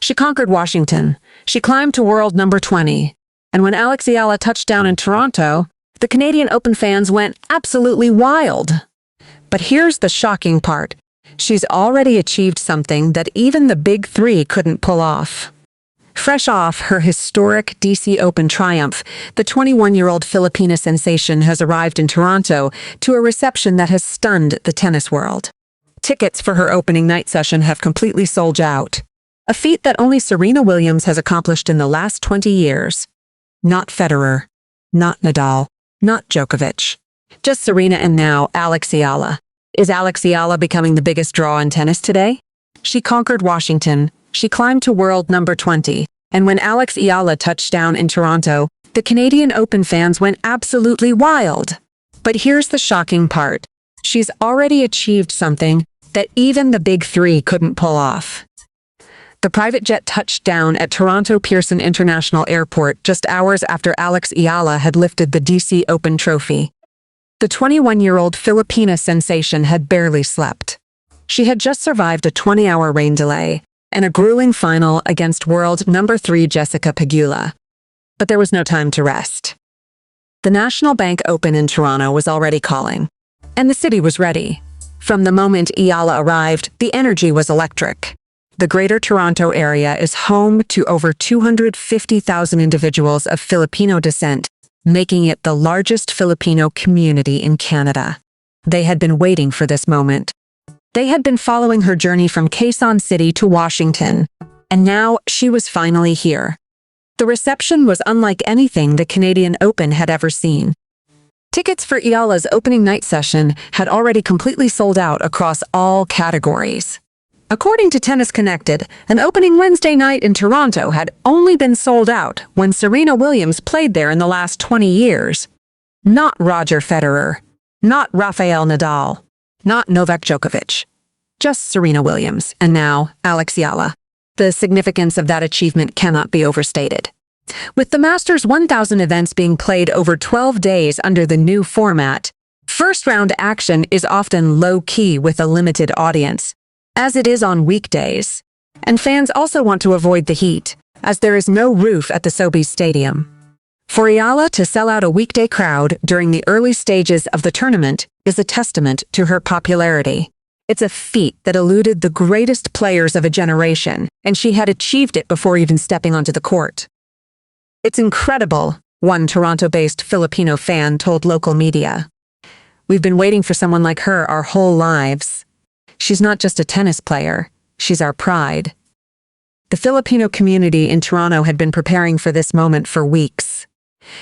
She conquered Washington. She climbed to world number 20. And when Alex Eala touched down in Toronto, the Canadian Open fans went absolutely wild. But here's the shocking part. She's already achieved something that even the big three couldn't pull off. Fresh off her historic DC Open triumph, the 21-year-old Filipina sensation has arrived in Toronto to a reception that has stunned the tennis world. Tickets for her opening night session have completely sold out, a feat that only Serena Williams has accomplished in the last 20 years. Not Federer, not Nadal, not Djokovic. Just Serena and now Alex Eala. Is Alex Eala becoming the biggest draw in tennis today? She conquered Washington. She climbed to world number 20, and when Alex Eala touched down in Toronto, the Canadian Open fans went absolutely wild. But here's the shocking part. She's already achieved something that even the big three couldn't pull off. The private jet touched down at Toronto Pearson International Airport just hours after Alex Eala had lifted the DC Open trophy. The 21-year-old Filipina sensation had barely slept. She had just survived a 20-hour rain delay and a grueling final against world number 3 Jessica Pegula. But there was no time to rest. The National Bank Open in Toronto was already calling, and the city was ready. From the moment Eala arrived, the energy was electric. The Greater Toronto area is home to over 250,000 individuals of Filipino descent, making it the largest Filipino community in Canada. They had been waiting for this moment. They had been following her journey from Quezon City to Washington, and now she was finally here. The reception was unlike anything the Canadian Open had ever seen. Tickets for Eala's opening night session had already completely sold out across all categories. According to Tennis Connected, an opening Wednesday night in Toronto had only been sold out when Serena Williams played there in the last 20 years. Not Roger Federer, not Rafael Nadal, not Novak Djokovic, just Serena Williams, and now Alex Eala. The significance of that achievement cannot be overstated. With the Masters 1000 events being played over 12 days under the new format, first-round action is often low-key with a limited audience, as it is on weekdays. And fans also want to avoid the heat, as there is no roof at the Sobeys Stadium. For Eala to sell out a weekday crowd during the early stages of the tournament is a testament to her popularity. It's a feat that eluded the greatest players of a generation, and she had achieved it before even stepping onto the court. It's incredible, one Toronto-based Filipino fan told local media. We've been waiting for someone like her our whole lives. She's not just a tennis player, she's our pride. The Filipino community in Toronto had been preparing for this moment for weeks.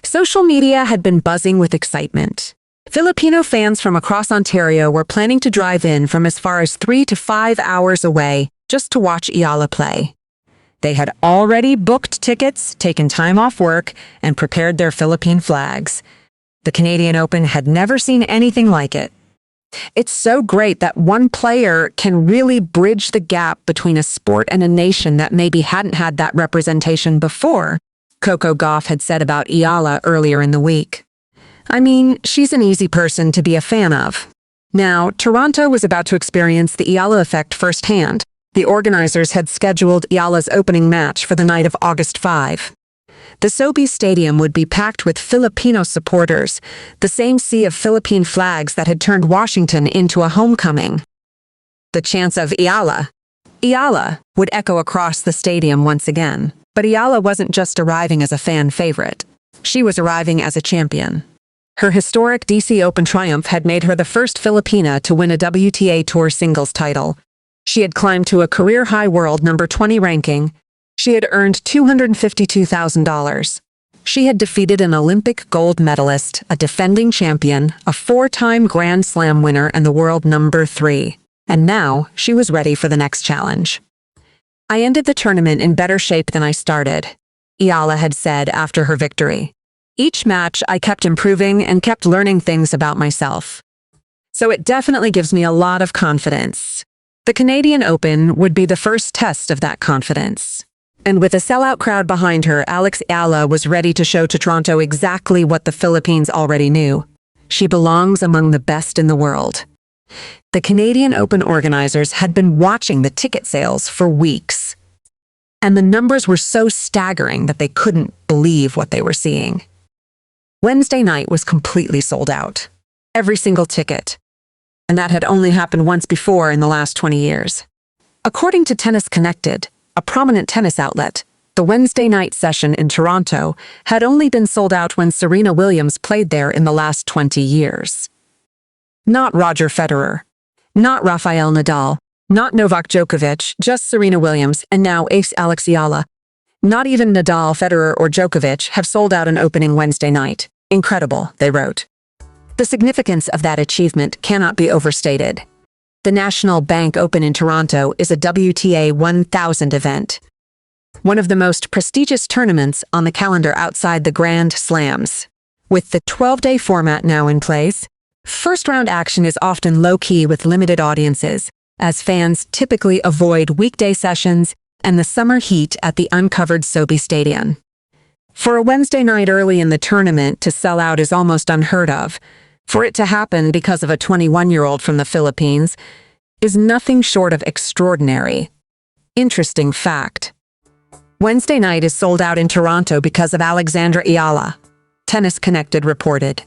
Social media had been buzzing with excitement. Filipino fans from across Ontario were planning to drive in from as far as 3 to 5 hours away just to watch Eala play. They had already booked tickets, taken time off work, and prepared their Philippine flags. The Canadian Open had never seen anything like it. It's so great that one player can really bridge the gap between a sport and a nation that maybe hadn't had that representation before, Coco Gauff had said about Eala earlier in the week. I mean, she's an easy person to be a fan of. Now, Toronto was about to experience the Eala effect firsthand. The organizers had scheduled Eala's opening match for the night of August 5. The Sobeys Stadium would be packed with Filipino supporters, the same sea of Philippine flags that had turned Washington into a homecoming. The chants of Eala would echo across the stadium once again. But Eala wasn't just arriving as a fan favorite. She was arriving as a champion. Her historic DC Open triumph had made her the first Filipina to win a WTA Tour singles title. She had climbed to a career-high world number 20 ranking. She had earned $252,000. She had defeated an Olympic gold medalist, a defending champion, a 4-time Grand Slam winner, and the world number 3. And now, she was ready for the next challenge. I ended the tournament in better shape than I started, Eala had said after her victory. Each match, I kept improving and kept learning things about myself. So it definitely gives me a lot of confidence. The Canadian Open would be the first test of that confidence. And with a sellout crowd behind her, Alex Eala was ready to show to Toronto exactly what the Philippines already knew. She belongs among the best in the world. The Canadian Open organizers had been watching the ticket sales for weeks. and the numbers were so staggering that they couldn't believe what they were seeing. Wednesday night was completely sold out. Every single ticket. And that had only happened once before in the last 20 years. According to Tennis Connected, a prominent tennis outlet, the Wednesday night session in Toronto had only been sold out when Serena Williams played there in the last 20 years. Not Roger Federer, not Rafael Nadal, not Novak Djokovic, just Serena Williams and now ace Alex Eala. Not even Nadal, Federer, or Djokovic have sold out an opening Wednesday night. Incredible, they wrote. The significance of that achievement cannot be overstated. The National Bank Open in Toronto is a WTA 1000 event, one of the most prestigious tournaments on the calendar outside the Grand Slams. With the 12-day format now in place, first-round action is often low-key with limited audiences, as fans typically avoid weekday sessions and the summer heat at the uncovered Sobe Stadium. For a Wednesday night early in the tournament to sell out is almost unheard of. For it to happen because of a 21-year-old from the Philippines is nothing short of extraordinary. Interesting fact. Wednesday night is sold out in Toronto because of Alex Eala, Tennis Connected reported.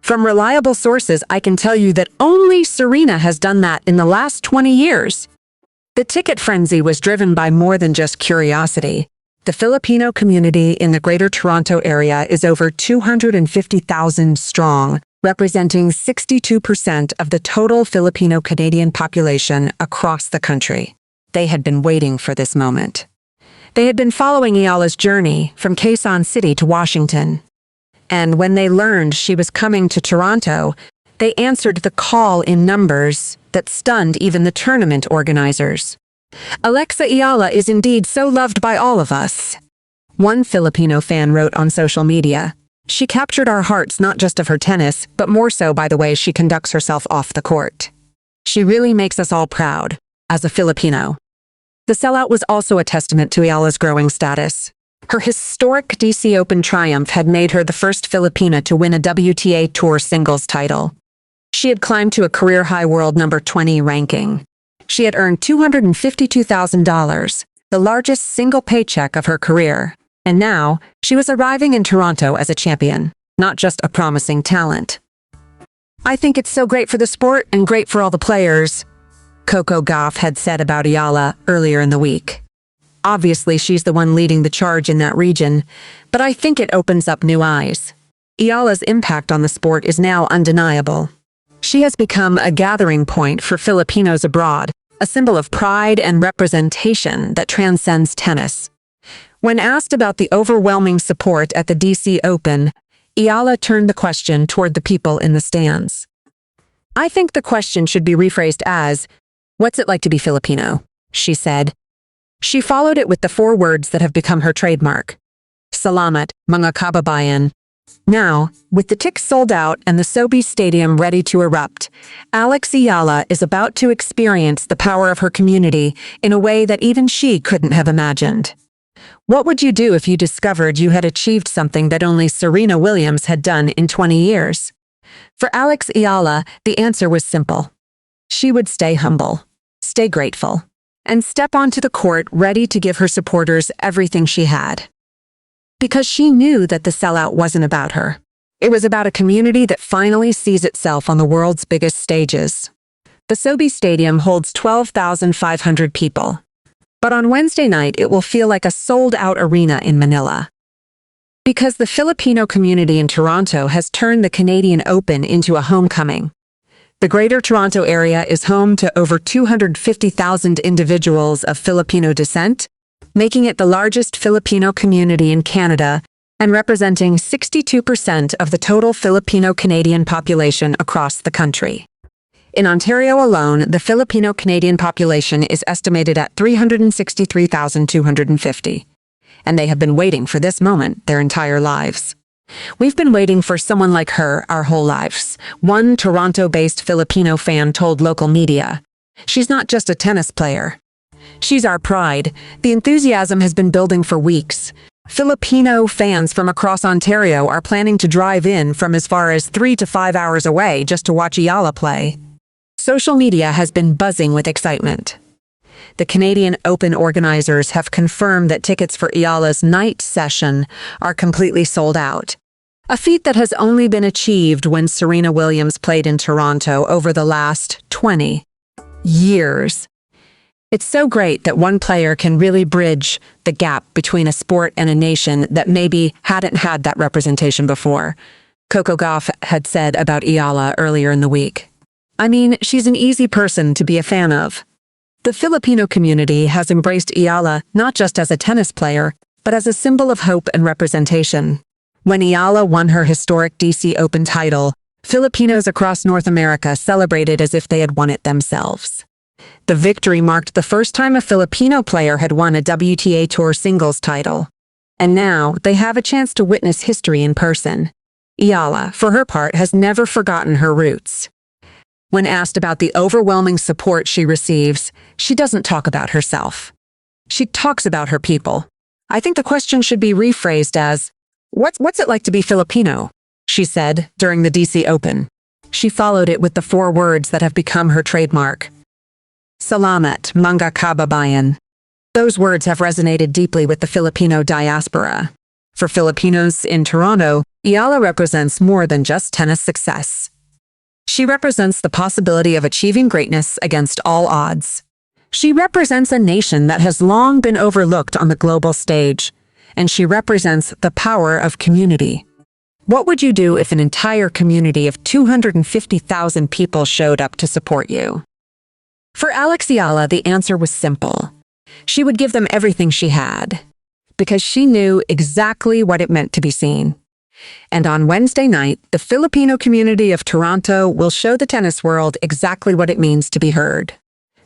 From reliable sources, I can tell you that only Serena has done that in the last 20 years. The ticket frenzy was driven by more than just curiosity. The Filipino community in the Greater Toronto area is over 250,000 strong, representing 62% of the total Filipino-Canadian population across the country. They had been waiting for this moment. They had been following Eala's journey from Quezon City to Washington. And when they learned she was coming to Toronto, they answered the call in numbers that stunned even the tournament organizers. Alex Eala is indeed so loved by all of us. One Filipino fan wrote on social media, "She captured our hearts not just of her tennis, but more so by the way she conducts herself off the court. She really makes us all proud, as a Filipino." The sellout was also a testament to Eala's growing status. Her historic DC Open triumph had made her the first Filipina to win a WTA Tour singles title. She had climbed to a career-high world number 20 ranking. She had earned $252,000, the largest single paycheck of her career. And now, she was arriving in Toronto as a champion, not just a promising talent. "I think it's so great for the sport and great for all the players," Coco Gauff had said about Eala earlier in the week. Obviously, she's the one leading the charge in that region, but I think it opens up new eyes. Eala's impact on the sport is now undeniable. She has become a gathering point for Filipinos abroad, a symbol of pride and representation that transcends tennis. When asked about the overwhelming support at the DC Open, Eala turned the question toward the people in the stands. "I think the question should be rephrased as, 'What's it like to be Filipino?'" she said. She followed it with the 4 words that have become her trademark. "Salamat, mga kababayan." Now, with the tickets sold out and the Sobe Stadium ready to erupt, Alex Eala is about to experience the power of her community in a way that even she couldn't have imagined. What would you do if you discovered you had achieved something that only Serena Williams had done in 20 years? For Alex Eala, the answer was simple. She would stay humble, stay grateful, and step onto the court ready to give her supporters everything she had. Because she knew that the sellout wasn't about her. It was about a community that finally sees itself on the world's biggest stages. The Sobe Stadium holds 12,500 people. But on Wednesday night, it will feel like a sold-out arena in Manila. Because the Filipino community in Toronto has turned the Canadian Open into a homecoming. The Greater Toronto Area is home to over 250,000 individuals of Filipino descent, making it the largest Filipino community in Canada and representing 62% of the total Filipino-Canadian population across the country. In Ontario alone, the Filipino-Canadian population is estimated at 363,250, and they have been waiting for this moment their entire lives. "We've been waiting for someone like her our whole lives," one Toronto-based Filipino fan told local media. "She's not just a tennis player. She's our pride. The enthusiasm has been building for weeks. Filipino fans from across Ontario are planning to drive in from as far as 3 to 5 hours away just to watch Eala play." Social media has been buzzing with excitement. the Canadian Open organizers have confirmed that tickets for Eala's night session are completely sold out. A feat that has only been achieved when Serena Williams played in Toronto over the last 20 years. It's so great that one player can really bridge the gap between a sport and a nation that maybe hadn't had that representation before, Coco Gauff had said about Eala earlier in the week. I mean, she's an easy person to be a fan of. The Filipino community has embraced Eala not just as a tennis player, but as a symbol of hope and representation. When Eala won her historic DC Open title, Filipinos across North America celebrated as if they had won it themselves. The victory marked the first time a Filipino player had won a WTA Tour singles title. And now they have a chance to witness history in person. Eala, for her part, has never forgotten her roots. When asked about the overwhelming support she receives, she doesn't talk about herself. She talks about her people. I think the question should be rephrased as, What's it like to be Filipino? She said during the DC Open. She followed it with the 4 words that have become her trademark. Salamat, mga kababayan. Those words have resonated deeply with the Filipino diaspora. For Filipinos in Toronto, Eala represents more than just tennis success. She represents the possibility of achieving greatness against all odds. She represents a nation that has long been overlooked on the global stage, and she represents the power of community. What would you do if an entire community of 250,000 people showed up to support you? For Alex Eala, the answer was simple. She would give them everything she had, because she knew exactly what it meant to be seen. And on Wednesday night, the Filipino community of Toronto will show the tennis world exactly what it means to be heard.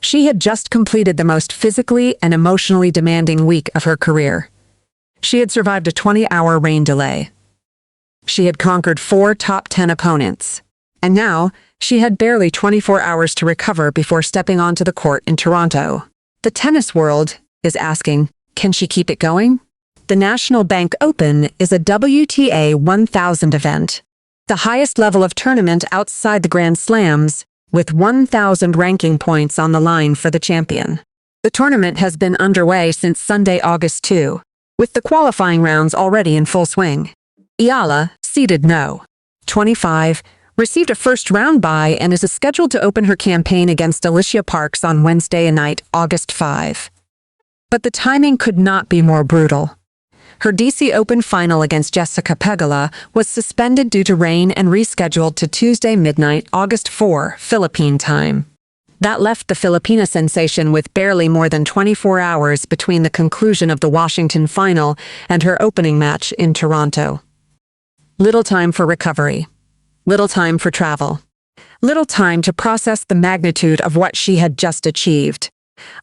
She had just completed the most physically and emotionally demanding week of her career. She had survived a 20-hour rain delay. She had conquered 4 top 10 opponents. And now, she had barely 24 hours to recover before stepping onto the court in Toronto. The tennis world is asking, can she keep it going? The National Bank Open is a WTA 1000 event, the highest level of tournament outside the Grand Slams, with 1,000 ranking points on the line for the champion. The tournament has been underway since Sunday, August 2, with the qualifying rounds already in full swing. Eala, seeded no. 25, received a first-round bye and is scheduled to open her campaign against Alycia Parks on Wednesday night, August 5. But the timing could not be more brutal. Her DC Open final against Jessica Pegula was suspended due to rain and rescheduled to Tuesday midnight, August 4, Philippine time. That left the Filipina sensation with barely more than 24 hours between the conclusion of the Washington final and her opening match in Toronto. Little time for recovery. Little time for travel. Little time to process the magnitude of what she had just achieved.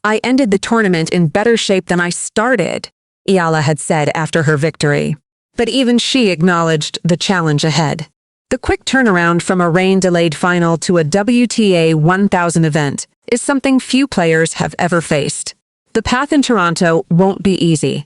I ended the tournament in better shape than I started, Eala had said after her victory. But even she acknowledged the challenge ahead. The quick turnaround from a rain-delayed final to a WTA 1000 event is something few players have ever faced. The path in Toronto won't be easy.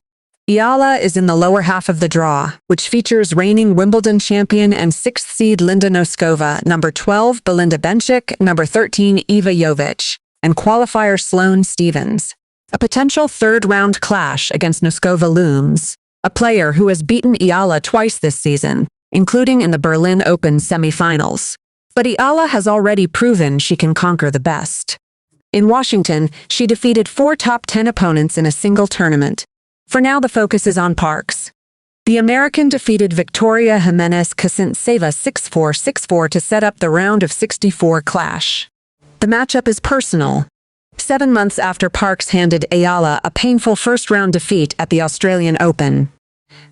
Eala is in the lower half of the draw, which features reigning Wimbledon champion and 6th seed Linda Noskova, number 12 Belinda Bencic, number 13 Iva Jovic, and qualifier Sloane Stephens. A potential third-round clash against Noskova looms, a player who has beaten Eala twice this season, including in the Berlin Open semifinals. But Eala has already proven she can conquer the best. In Washington, she defeated 4 top 10 opponents in a single tournament. For now, the focus is on Parks. The American defeated Victoria Jimenez Casintseva 6-4, 6-4 to set up the round of 64 clash. The matchup is personal. 7 months after Parks handed Eala a painful first-round defeat at the Australian Open.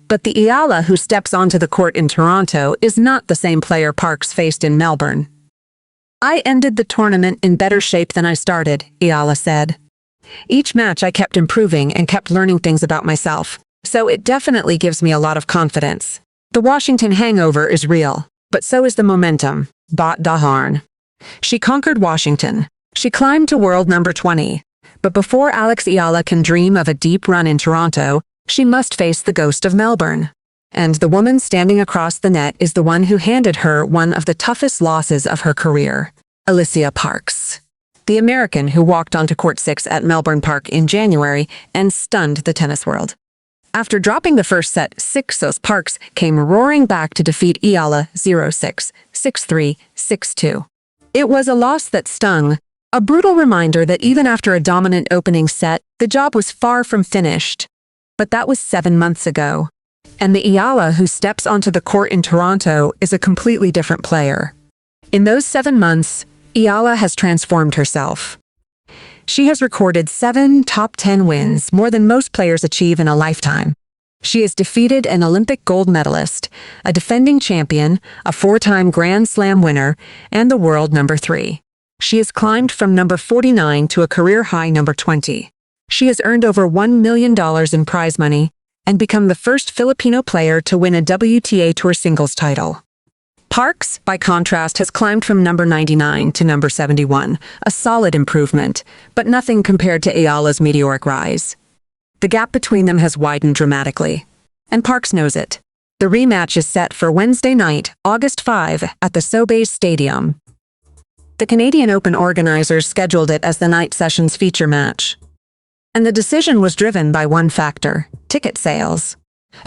But the Eala who steps onto the court in Toronto is not the same player Parks faced in Melbourne. I ended the tournament in better shape than I started, Eala said. Each match I kept improving and kept learning things about myself, so it definitely gives me a lot of confidence. The Washington hangover is real, but so is the momentum. Bot Daharn. She conquered Washington. She climbed to world number 20. But before Alex Eala can dream of a deep run in Toronto, she must face the ghost of Melbourne. And the woman standing across the net is the one who handed her one of the toughest losses of her career, Alycia Parks. the American who walked onto Court 6 at Melbourne Park in January and stunned the tennis world. After dropping the first set 6-0, Parks came roaring back to defeat Eala 0-6, 6-3, 6-2. It was a loss that stung, a brutal reminder that even after a dominant opening set, the job was far from finished. But that was 7 months ago. And the Eala who steps onto the court in Toronto is a completely different player. In those 7 months, Eala has transformed herself. She has recorded 7 top 10 wins, more than most players achieve in a lifetime. She has defeated an Olympic gold medalist, a defending champion, a 4-time Grand Slam winner, and the world number 3. She has climbed from number 49 to a career-high number 20. She has earned over $1 million in prize money and become the first Filipino player to win a WTA Tour singles title. Parks, by contrast, has climbed from number 99 to number 71, a solid improvement, but nothing compared to Eala's meteoric rise. The gap between them has widened dramatically, and Parks knows it. The rematch is set for Wednesday night, August 5, at the Sobeys Stadium. The Canadian Open organizers scheduled it as the night session's feature match. And the decision was driven by one factor: ticket sales.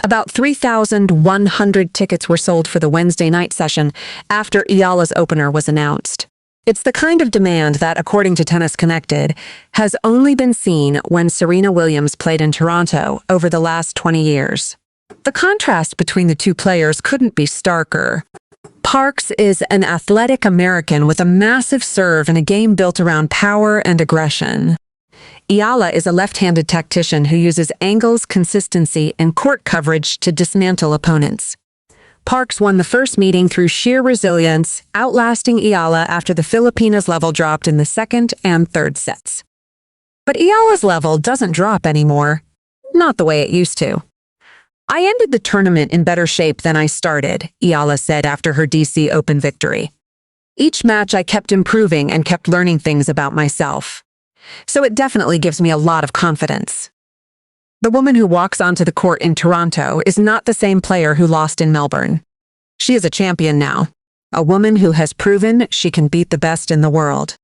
About 3,100 tickets were sold for the Wednesday night session after Eala's opener was announced. It's the kind of demand that, according to Tennis Connected, has only been seen when Serena Williams played in Toronto over the last 20 years. The contrast between the two players couldn't be starker. Parks is an athletic American with a massive serve and a game built around power and aggression. Eala is a left-handed tactician who uses angles, consistency, and court coverage to dismantle opponents. Parks won the first meeting through sheer resilience, outlasting Eala after the Filipina's level dropped in the second and third sets. But Eala's level doesn't drop anymore. Not the way it used to. "I ended the tournament in better shape than I started," Eala said after her DC Open victory. "Each match I kept improving and kept learning things about myself. So it definitely gives me a lot of confidence." The woman who walks onto the court in Toronto is not the same player who lost in Melbourne. She is a champion now, a woman who has proven she can beat the best in the world,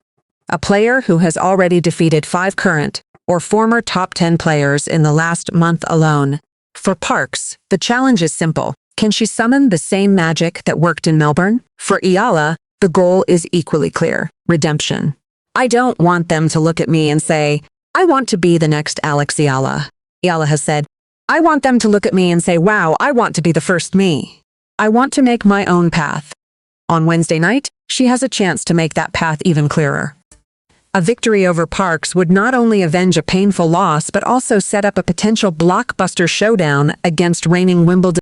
a player who has already defeated 5 current or former top 10 players in the last month alone. For Parks, the challenge is simple. Can she summon the same magic that worked in Melbourne? For Eala, the goal is equally clear: redemption. "I don't want them to look at me and say, 'I want to be the next Alex Eala,'" Eala has said. "I want them to look at me and say, 'Wow, I want to be the first me. I want to make my own path.'" On Wednesday night, she has a chance to make that path even clearer. A victory over Parks would not only avenge a painful loss but also set up a potential blockbuster showdown against reigning Wimbledon